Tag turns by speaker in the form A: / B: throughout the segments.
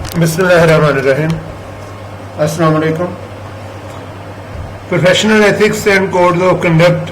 A: Bismillahirrahmanirrahim. Assalamu alaikum. Professional ethics and codes of conduct,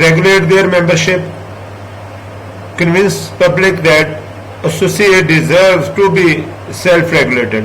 A: regulate their membership, convince public that associate deserves to be self-regulated.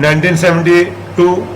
A: 1972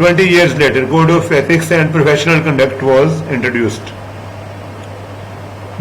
A: 20 years later code of ethics and professional conduct was introduced.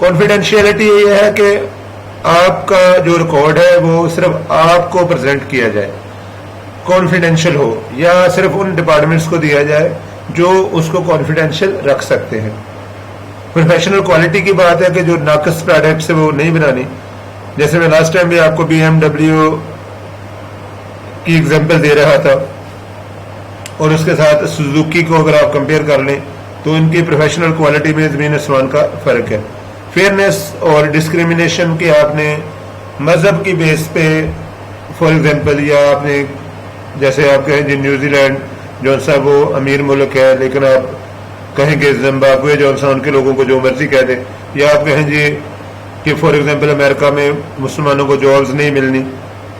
A: Confidentiality یہ ہے کہ آپ کا جو record ہے وہ صرف آپ کو پریزنٹ کیا جائے، کانفیڈینشیل ہو، یا صرف ان ڈپارٹمنٹس کو دیا جائے جو اس کو کانفیڈینشیل رکھ سکتے ہیں۔ پروفیشنل کوالٹی کی بات ہے کہ جو ناقص پروڈکٹس ہے وہ نہیں بنانی، جیسے میں لاسٹ ٹائم بھی آپ کو BMW کی ایگزامپل دے رہا تھا، اور اس کے ساتھ سوزوکی کو اگر آپ کمپیئر کر لیں تو ان کی پروفیشنل کوالٹی میں زمین آسمان کا فرق ہے۔ فیئرنیس اور ڈسکریمنیشن کے آپ نے مذہب کی بیس پہ فار ایگزامپل، یا آپ نے جیسے آپ کہیں جی نیوزی لینڈ جو سا وہ امیر ملک ہے لیکن آپ کہیں کہ زمبابوے جو سا ان کے لوگوں کو جو مرضی کہہ دے، یا آپ کہیں جی کہ فار ایگزامپل امریکہ میں مسلمانوں کو جابز نہیں ملنی،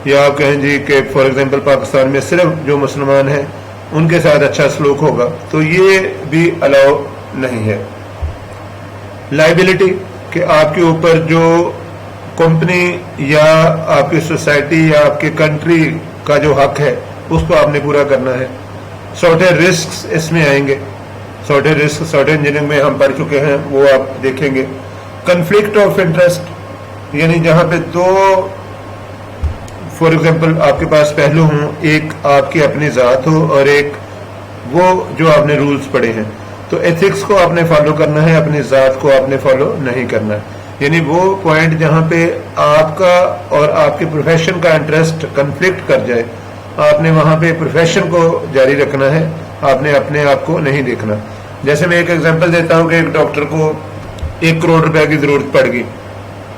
A: یا آپ کہیں جی کہ فار ایگزامپل پاکستان میں صرف جو مسلمان ہیں ان کے ساتھ اچھا سلوک ہوگا، تو یہ بھی الاؤ نہیں ہے۔ لائبلٹی کہ آپ کے اوپر جو کمپنی یا آپ کی سوسائٹی یا آپ کے کنٹری کا جو حق ہے اس کو آپ نے پورا کرنا ہے۔ سافٹ ویئر رسکس اس میں آئیں گے، soft where risk soft ware engineering میں ہم پڑھ چکے ہیں، وہ آپ دیکھیں گے۔ کنفلکٹ آف انٹرسٹ یعنی جہاں پہ دو فار ایگزامپل آپ کے پاس پہلو ہوں، ایک آپ کی اپنی ذات ہو اور ایک وہ جو آپ نے رولز پڑھے ہیں، تو ایتھکس کو آپ نے فالو کرنا ہے، اپنی ذات کو آپ نے فالو نہیں کرنا ہے۔ یعنی وہ پوائنٹ جہاں پہ آپ کا اور آپ کے پروفیشن کا انٹرسٹ کنفلکٹ کر جائے، آپ نے وہاں پہ پروفیشن کو جاری رکھنا ہے، آپ نے اپنے آپ کو نہیں دیکھنا۔ جیسے میں ایک ایگزامپل دیتا ہوں کہ ایک ڈاکٹر کو 1 کروڑ روپے کی ضرورت پڑ گئی،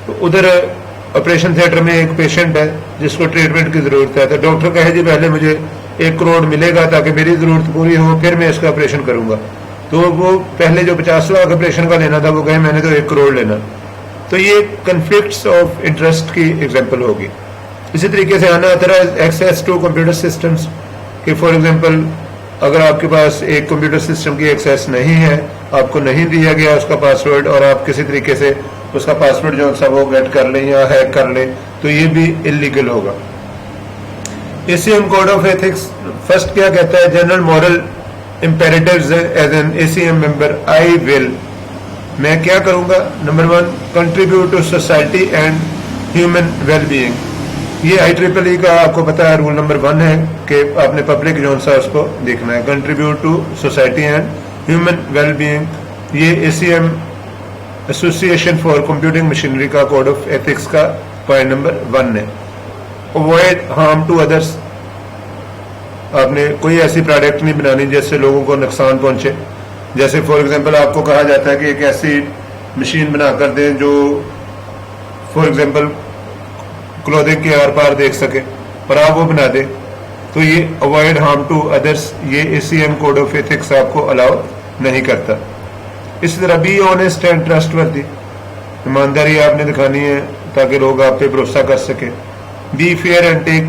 A: تو ادھر آپریشن تھیٹر میں ایک پیشنٹ ہے جس کو ٹریٹمنٹ کی ضرورت ہے، تو ڈاکٹر کہے جی پہلے مجھے 1 کروڑ ملے گا تاکہ میری ضرورت پوری ہو، پھر میں اس کا آپریشن کروں گا۔ تو وہ پہلے جو 50 لاکھ آپریشن کا لینا تھا وہ کہے میں نے تو 1 کروڑ لینا، تو یہ کنفلکٹس آف انٹرسٹ کی ایگزامپل ہوگی۔ اسی طریقے سے آنا آتا ہے ایکسیس ٹو کمپیوٹر سسٹمز کہ فار ایگزامپل اگر آپ کے پاس ایک کمپیوٹر سسٹم کی ایکسیس نہیں ہے، آپ کو نہیں دیا گیا اس کا پاسورڈ، اور آپ کسی طریقے سے اس کا پاسورڈ جو سا وہ گیٹ کر لیں یا ہیک کر لیں، تو یہ بھی انلیگل ہوگا۔ ACM code of ethics first کیا کہتا ہے؟ General moral imperatives as an ACM member I will, میں کیا کروں گا؟ Number 1 contribute to society and human well being, یہ IEEE کا آپ کو پتا ہے رول نمبر 1 ہے کہ آپ نے پبلک جو سا اس کو دیکھنا ہے، contribute to society and human well being. یہ ACM association for computing machinery کا کوڈ آف ایتھکس کا پوائنٹ نمبر 1 ہے۔ اوائڈ ہارم ٹو ادرس، آپ نے کوئی ایسی پروڈکٹ نہیں بنانی جس سے لوگوں کو نقصان پہنچے۔ جیسے فار ایگزامپل آپ کو کہا جاتا ہے کہ ایک ایسی مشین بنا کر دیں جو فار ایگزامپل کلودنگ کے آر پار دیکھ سکے، اور آپ وہ بنا دیں، تو یہ اوائڈ ہارم ٹو ادرس، یہ ACM کوڈ آف ایتھکس آپ کو الاؤ نہیں کرتا۔ اسی طرح بی آنےسٹ اینڈ ٹرسٹ وردی، ایمانداری آپ نے دکھانی ہے تاکہ لوگ آپ پہ بھروسہ کر سکیں۔ Be fair and take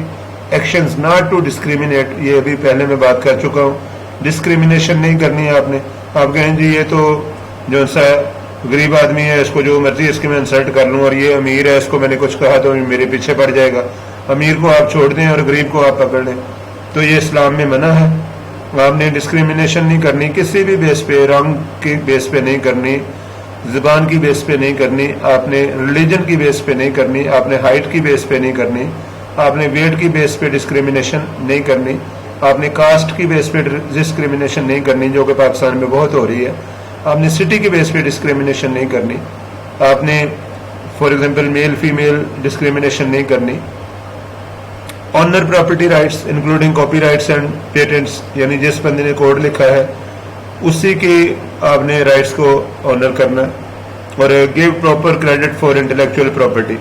A: actions not to discriminate, یہ ابھی پہلے میں بات کر چکا ہوں، ڈسکریمنیشن نہیں کرنی ہے آپ نے۔ آپ کہیں جی یہ تو جو سا غریب آدمی ہے اس کو جو مرضی اس کی میں انسلٹ کر لوں، اور یہ امیر ہے اس کو میں نے کچھ کہا تو میرے پیچھے پڑ جائے گا، امیر کو آپ چھوڑ دیں اور غریب کو آپ پکڑ لیں، تو یہ اسلام میں منع ہے۔ آپ نے ڈسکریمنیشن نہیں کرنی، کسی بھی بیس پہ، رنگ کی بیس پہ نہیں کرنی، زبان کی بیس پہ نہیں کرنی، آپ نے ریلیجن کی بیس پہ نہیں کرنی، آپ نے ہائٹ کی بیس پہ نہیں کرنی، آپ نے ویٹ کی بیس پہ ڈسکریمنیشن نہیں کرنی، آپ نے کاسٹ کی بیس پہ ڈسکریمنیشن نہیں کرنی جو کہ پاکستان میں بہت ہو رہی ہے، آپ نے سٹی کی بیس پہ ڈسکریمنیشن نہیں کرنی، آپ نے for example male female discrimination نہیں کرنی۔ Owner property rights including copy rights and patents, یعنی جس بندے نے کوڈ لکھا ہے اسی کی آپ نے رائٹس کو آنر کرنا، اور give proper credit for intellectual property,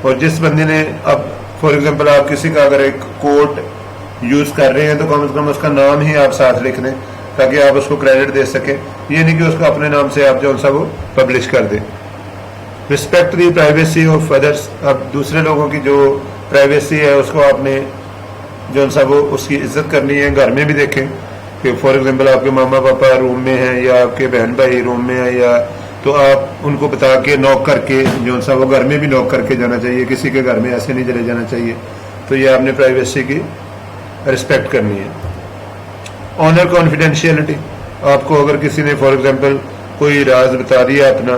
A: اور جس بندے نے اب فار ایگزامپل آپ کسی کا اگر ایک کوٹ یوز کر رہے ہیں تو کم از کم اس کا نام ہی آپ ساتھ لکھ دیں تاکہ آپ اس کو کریڈٹ دے سکیں، یہ نہیں کہ اس کو اپنے نام سے آپ جو سا وہ پبلش کر دیں۔ Respect the privacy of others, اب دوسرے لوگوں کی جو پرائیویسی ہے اس کو آپ نے جو سا وہ اس کی عزت کرنی ہے۔ گھر میں بھی دیکھیں کہ فار ایگزامپل آپ کے ماما پاپا روم میں ہیں یا آپ کے بہن بھائی روم میں ہیں، یا تو آپ ان کو بتا کے نوک کر کے جو سا وہ گھر میں بھی نوک کر کے جانا چاہیے، کسی کے گھر میں ایسے نہیں چلے جانا چاہیے، تو یہ آپ نے پرائیویسی کی رسپیکٹ کرنی ہے۔ آنر کانفیڈینشیلٹی، آپ کو اگر کسی نے فار ایگزامپل کوئی راز بتا دیا اپنا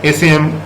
A: ACM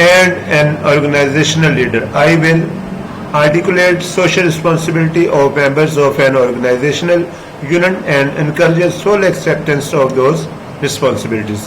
A: and an organizational leader, I will articulate social responsibility of members of an organizational unit and encourage full acceptance of those responsibilities.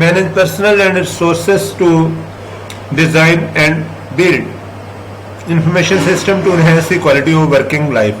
A: Manage personal and resources to design and build information system to enhance the quality of working life.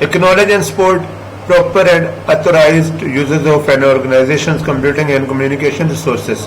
A: Acknowledge and support proper and authorized uses of an organization's computing and communication resources.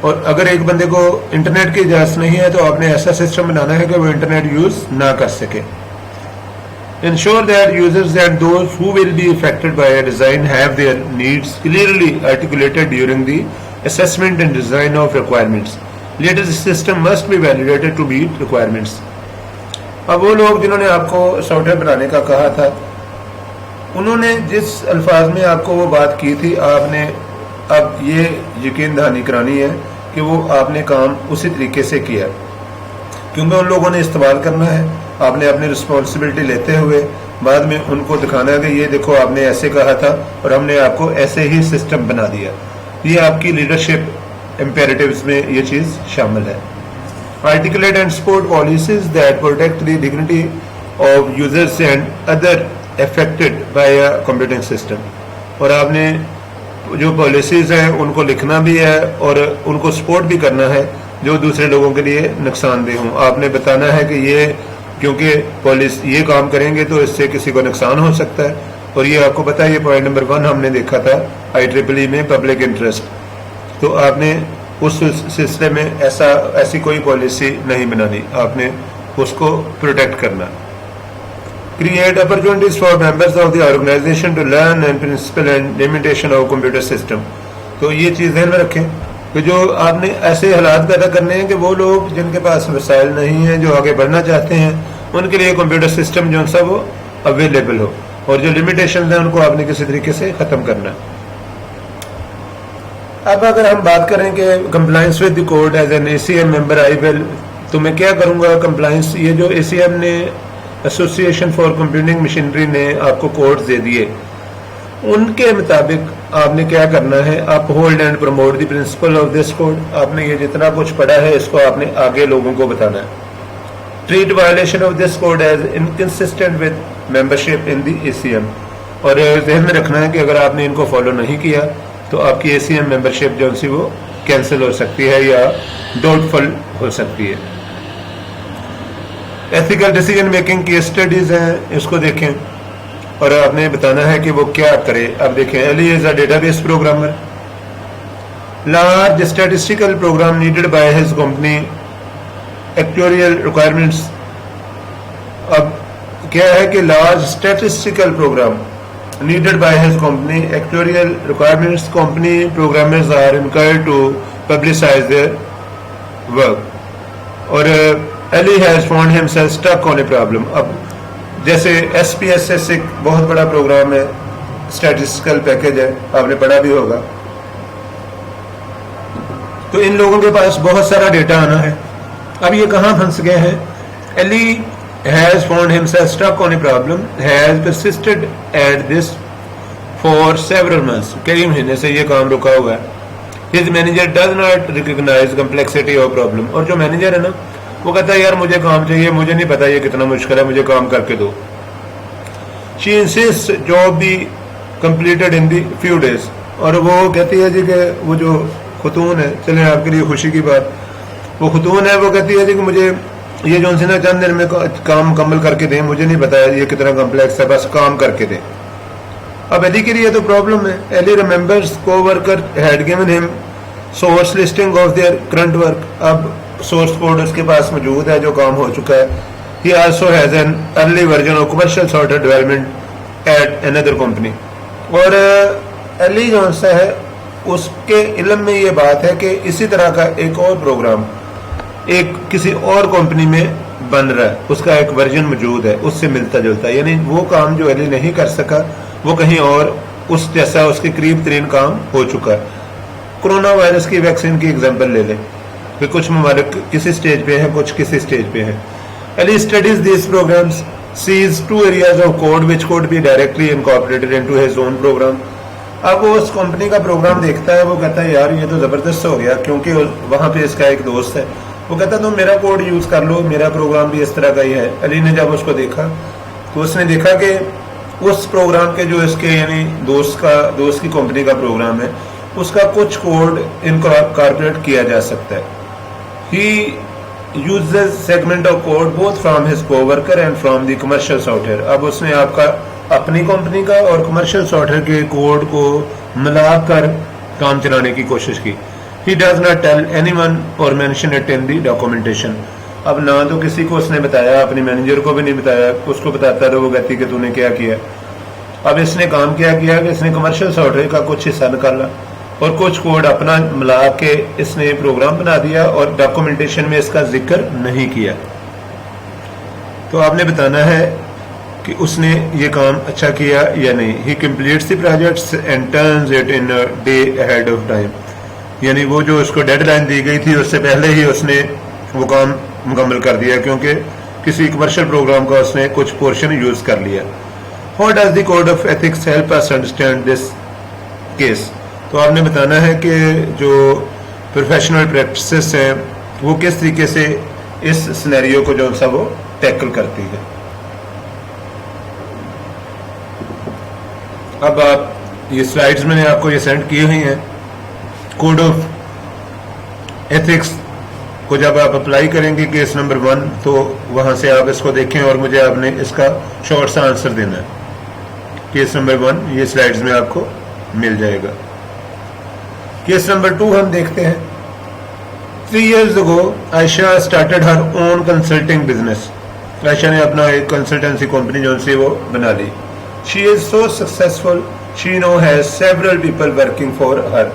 A: اور اگر ایک بندے کو internet کی اجازت نہیں ہے تو آپ نے ایسا سسٹم بنانا ہے کہ وہ انٹرنیٹ یوز نہ کر سکے. Ensure that users and those who will be affected by a design have their needs clearly articulated during the assessment and design of requirements. Later, the system must be validated to meet requirements. اب وہ لوگ جنہوں نے آپ کو soft where بنانے کا کہا تھا, انہوں نے جس الفاظ میں آپ کو وہ بات کی تھی, آپ نے اب یہ یقین دہانی کرانی ہے کہ وہ آپ نے کام اسی طریقے سے کیا, کیونکہ ان لوگوں نے استعمال کرنا ہے. آپ نے اپنی رسپانسبلٹی لیتے ہوئے بعد میں ان کو دکھانا ہے کہ یہ دیکھو آپ نے ایسے کہا تھا اور ہم نے آپ کو ایسے ہی سسٹم بنا دیا. یہ آپ کی لیڈرشپ امپیریٹیوز میں یہ چیز شامل ہے. Articulate and support policies that protect the dignity of users and other affected by a computing system. اور آپ نے جو پالیسیز ہیں ان کو لکھنا بھی ہے اور ان کو سپورٹ بھی کرنا ہے جو دوسرے لوگوں کے لیے نقصان دہ ہوں. آپ نے بتانا ہے کہ یہ کیونکہ پولیس یہ کام کریں گے تو اس سے کسی کو نقصان ہو سکتا ہے, اور یہ آپ کو پتا ہے. یہ پوائنٹ نمبر 1 ہم نے دیکھا تھا IEEE میں پبلک انٹرسٹ. تو آپ نے اس سلسلے میں ایسی کوئی پالیسی نہیں بنانی, آپ نے اس کو پروٹیکٹ کرنا. Create opportunities for members of the organization to learn and principle and limitation of computer system. تو یہ چیز ذہن میں رکھیں کہ جو آپ نے ایسے حالات پیدا کرنے ہیں کہ وہ لوگ جن کے پاس وسائل نہیں ہیں, جو آگے بڑھنا چاہتے ہیں, ان کے لیے کمپیوٹر سسٹم جو سا وہ اویلیبل ہو, اور جو لمیٹیشنز ہیں ان کو آپ نے کسی طریقے سے ختم کرنا ہے. اب اگر ہم بات کریں کہ compliance with the code as an ACM member I will, تو میں کیا کروں گا. کمپلائنس یہ جو ACM نے ایسوسیشن فار کمپیوٹنگ مشینری نے آپ کو کوڈ دے دیے, ان کے مطابق آپ نے کیا کرنا ہے. آپ hold and promote the principle of this code. آپ نے یہ جتنا کچھ پڑھا ہے اس کو آپ نے آگے لوگوں کو بتانا ہے. Treat violation of this code as inconsistent with membership in the ACM. اور ذہن میں رکھنا ہے کہ اگر آپ نے ان کو فالو نہیں کیا تو آپ کی ACM ممبرشپ جو سی وہ کینسل ہو سکتی ہے یا ڈاؤٹ فل ہو سکتی ہے. ایتھیکل ڈیسیجن میکنگ کی اسٹڈیز ہیں, اس کو دیکھیں اور آپ نے بتانا ہے کہ وہ کیا کرے. اب دیکھیں, Ellie is a database programmer. Large statistical program needed by his company actuarial requirements. اب کیا ہے کہ large statistical program needed by his company actuarial requirements. Company programmers are encouraged to publicize their work. اور Ali has found himself stuck on a problem. اب جیسے SPSS ایک بہت بڑا پروگرام ہے, اسٹیٹسٹیکل پیکج ہے, آپ نے پڑھا بھی ہوگا. تو ان لوگوں کے پاس بہت سارا ڈیٹا آنا ہے. اب یہ کہاں پھنس گئے ہیں. Ali has found himself stuck on a problem, has persisted at this for several months. کئی مہینے سے یہ کام رکا ہوا ہے. His manager does not recognize complexity of problem. اور جو مینیجر ہے نا وہ کہتا ہے یار مجھے کام چاہیے, مجھے نہیں پتا یہ کتنا مشکل ہے, مجھے کام کر کے دو. She insists job be completed in the few days. اور وہ کہتی ہے جی کہ وہ جو خاتون ہے, چلیں آپ کے لیے خوشی کی بات, وہ خاتون ہے, وہ کہتی ہے جی کہ مجھے یہ جو نا چند دن میں کام مکمل کر کے دیں, مجھے نہیں پتا یہ کتنا کمپلیکس ہے, بس کام کر کے دیں. اب ایلی کے لیے تو پرابلم ہے. ایلی ریمبرز کو worker had given him source listing of their current work. اب سورس کوڈ اس کے پاس موجود ہے جو کام ہو چکا ہے. He also has an early version of commercial software development at اندر کمپنی. اور ایلی جو سا ہے اس کے علم میں یہ بات ہے کہ اسی طرح کا ایک اور پروگرام ایک کسی اور کمپنی میں بن رہا ہے, اس کا ایک ورژن موجود ہے, اس سے ملتا جلتا ہے. یعنی وہ کام جو ایلی نہیں کر سکا وہ کہیں اور اس جیسا اس کے قریب ترین کام ہو چکا ہے. کرونا وائرس کی ویکسین کی ایگزامپل لے لیں کہ کچھ ممالک کسی سٹیج پہ ہیں, کچھ کسی سٹیج پہ ہیں. Ellie studies these programs, says 2 areas of code which could be directly incorporated into his own program. اب وہ اس کمپنی کا پروگرام دیکھتا ہے, وہ کہتا ہے یار یہ تو زبردست ہو گیا, کیونکہ وہاں پہ اس کا ایک دوست ہے, وہ کہتا تم میرا کوڈ یوز کر لو, میرا پروگرام بھی اس طرح کا ہی ہے. علی نے جب اس کو دیکھا تو اس نے دیکھا کہ اس پروگرام کے جو اس کے یعنی دوست کی کمپنی کا پروگرام ہے اس کا کچھ کوڈ انکارپوریٹ کیا جا سکتا ہے. He uses segment of code both from his coworker and from the commercial software. اب اس نے آپ کا اپنی کمپنی کا اور کمرشل سافٹ ویئر کے کوڈ کو ملا کر کام چلانے کی کوشش کی. He does not tell anyone or mention it in the documentation. اب نہ تو کسی کو اس نے بتایا, اپنی مینیجر کو بھی نہیں بتایا, اس کو بتاتا رہو وہ کہتی کہ تو نے کیا کیا. اب اس نے کام کیا کہ اس نے کمرشل سافٹ ویئر کا کچھ حصہ نکالا اور کچھ کوڈ اپنا ملا کے اس نے پروگرام بنا دیا اور ڈاکومنٹیشن میں اس کا ذکر نہیں کیا. تو آپ نے بتانا ہے کہ اس نے یہ کام اچھا کیا یا نہیں. He completes the projects and turns it in a day ahead of time. یعنی وہ جو اس کو ڈیڈ لائن دی گئی تھی اس سے پہلے ہی اس نے وہ کام مکمل کر دیا کیونکہ کسی کمرشل پروگرام کا اس نے کچھ پورشن یوز کر لیا. How does the code of ethics help us understand this case? تو آپ نے بتانا ہے کہ جو پروفیشنل پریکٹسز ہیں وہ کس طریقے سے اس سینیریو کو جو سا وہ ٹیکل کرتی ہے. اب آپ یہ سلائیڈز میں نے آپ کو یہ سینڈ کی ہوئی ہیں. کوڈ آف ایتھکس کو جب آپ اپلائی کریں گے کیس نمبر 1 تو وہاں سے آپ اس کو دیکھیں اور مجھے آپ نے اس کا شارٹ سا آنسر دینا ہے. کیس نمبر 1 یہ سلائیڈز میں آپ کو مل جائے گا. کیس نمبر 2 ہم دیکھتے ہیں. 3 years ago عائشہ started her own consulting business. عائشہ نے اپنا ایک کنسلٹنسی کمپنی جو سے وہ بنا لی. She is so successful. She now has several people working for her.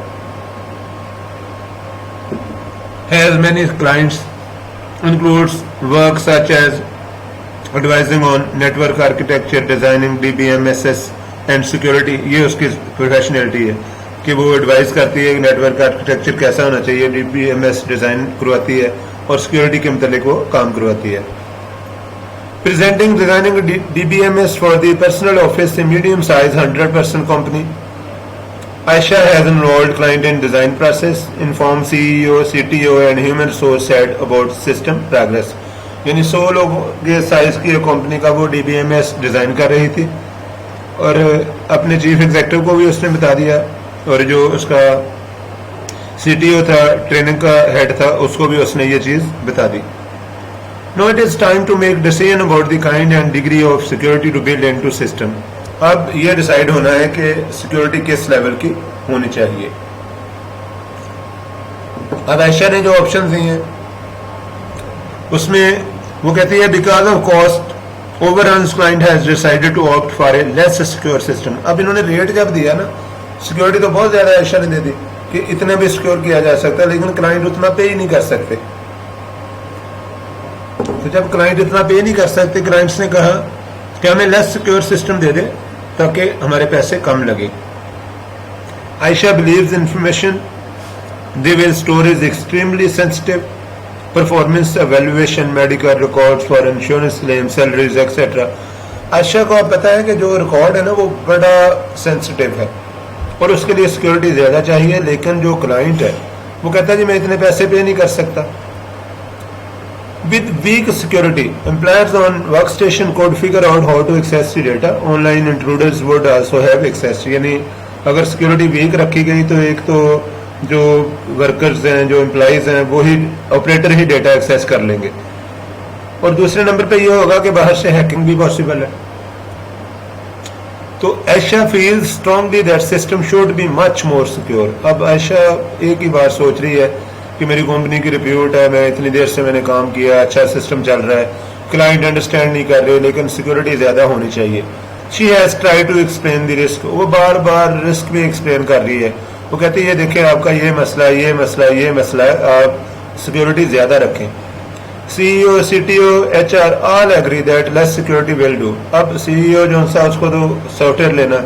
A: Has many clients. Includes work such as advising on network architecture, designing DBMSS and security. یہ اس کی پروفیشنلٹی ہے کہ وہ ایڈوائز کرتی ہے کہ نیٹورک آرکیٹیکچر کیسا ہونا چاہیے, DBMS ڈیزائن کرواتی ہے اور سیکورٹی کے متعلق وہ کام کرواتی ہے. Presenting designing DBMS for the personal office, a medium-sized 100-person company. Aisha has enrolled client in design process, informed CEO, CTO and human resource head about system progress. یعنی 100 لوگوں کے سائز کی کمپنی کا وہ DBMS ڈیزائن کر رہی تھی اور اپنے چیف ایگزیکٹو کو بھی اس نے بتا دیا اور جو اس کا CTO تھا, ٹریننگ کا ہیڈ تھا, اس کو بھی اس نے یہ چیز بتا دی. Now it is time to make decision about the kind and degree of security to build into system. اب یہ ڈیسائیڈ ہونا ہے کہ سیکورٹی کس لیول کی ہونی چاہیے. اب عائشہ نے جو آپشن دی ہیں اس میں وہ کہتی ہے because of cost overruns client has decided to opt for a less secure system. اب انہوں نے ریٹ جب دیا نا, سیکورٹی تو بہت زیادہ عائشہ نے دے دی کہ اتنا بھی سیکور کیا جا سکتا ہے لیکن کلائنٹ اتنا پے ہی نہیں کر سکتے. تو جب کلائنٹ اتنا پے نہیں کر سکتے, کلائنٹس نے کہا کہ ہمیں لیس سیکور سسٹم دے دیں تاکہ ہمارے پیسے کم لگے. Ayesha believes information they will store is extremely sensitive. Performance evaluation, medical records for insurance claims, salaries etc. عائشہ کو آپ پتا ہے کہ جو ریکارڈ ہے نا وہ بڑا سینسٹیو ہے اور اس کے لیے سیکورٹی زیادہ چاہیے, لیکن جو کلائنٹ ہے وہ کہتا ہے جی میں اتنے پیسے پے نہیں کر سکتا. With weak security, employers on workstation could figure out how to access the data. Online intruders would also have access. یعنی اگر سیکورٹی ویک رکھی گئی تو ایک تو جو ورکرز ہیں, جو امپلائیز ہیں, وہی آپریٹر ہی ڈیٹا ایکسیس کر لیں گے, اور دوسرے نمبر پہ یہ ہوگا کہ باہر سے ہیکنگ بھی پاسبل ہے. تو Ayesha feel strongly that system should be much more secure. اب عائشہ ایک ہی بات سوچ رہی ہے کہ میری کمپنی کی ریپیوٹ ہے, میں اتنی دیر سے میں نے کام کیا, اچھا سسٹم چل رہا ہے, کلائنٹ انڈرسٹینڈ نہیں کر رہے لیکن سیکورٹی زیادہ ہونی چاہیے. She has try to explain the risk. وہ بار بار رسک بھی ایکسپلین کر رہی ہے. وہ کہتی ہے دیکھیں آپ کا یہ مسئلہ ہے, یہ مسئلہ ہے, یہ مسئلہ ہے, آپ سیکورٹی زیادہ رکھیں. CEO, CTO, HR all agree that less security will do. اب CEO جو سا اس کو تو سافٹ ویئر لینا,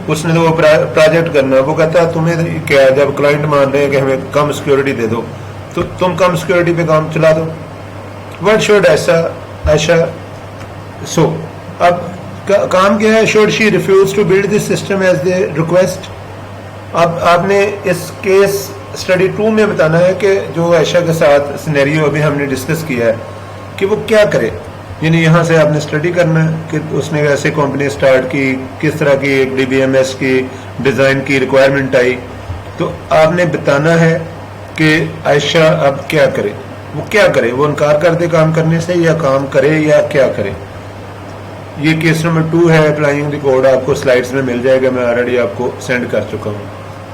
A: اس نے تو وہ پروجیکٹ کرنا, وہ کہتا ہے تمہیں کیا, جب کلائنٹ مان رہے ہیں کہ ہمیں کم سیکورٹی دے دو تو تم کم سیکورٹی پہ کام چلا دو. وٹ شوڈ عائشہ سو اب کام کیا ہے, should she refuse to build this system as they request. اب آپ نے اس کیس اسٹڈی 2 میں بتانا ہے کہ جو عائشہ کے ساتھ سینیریو ابھی ہم نے ڈسکس کیا ہے کہ وہ کیا کرے. یعنی یہاں سے آپ نے اسٹڈی کرنا ہے کہ اس نے ایسے کمپنی اسٹارٹ کی, کس طرح کی ایک DBMS کی ڈیزائن کی ریکوائرمنٹ آئی, تو آپ نے بتانا ہے کہ عائشہ اب کیا کرے. وہ کیا کرے, وہ انکار کر دے کام کرنے سے یا کام کرے یا کیا کرے. یہ کیس نمبر 2 ہے. اپلائنگ دی کوڈ آپ کو سلائڈز میں مل جائے گا, میں آلریڈی آپ کو سینڈ کر چکا ہوں.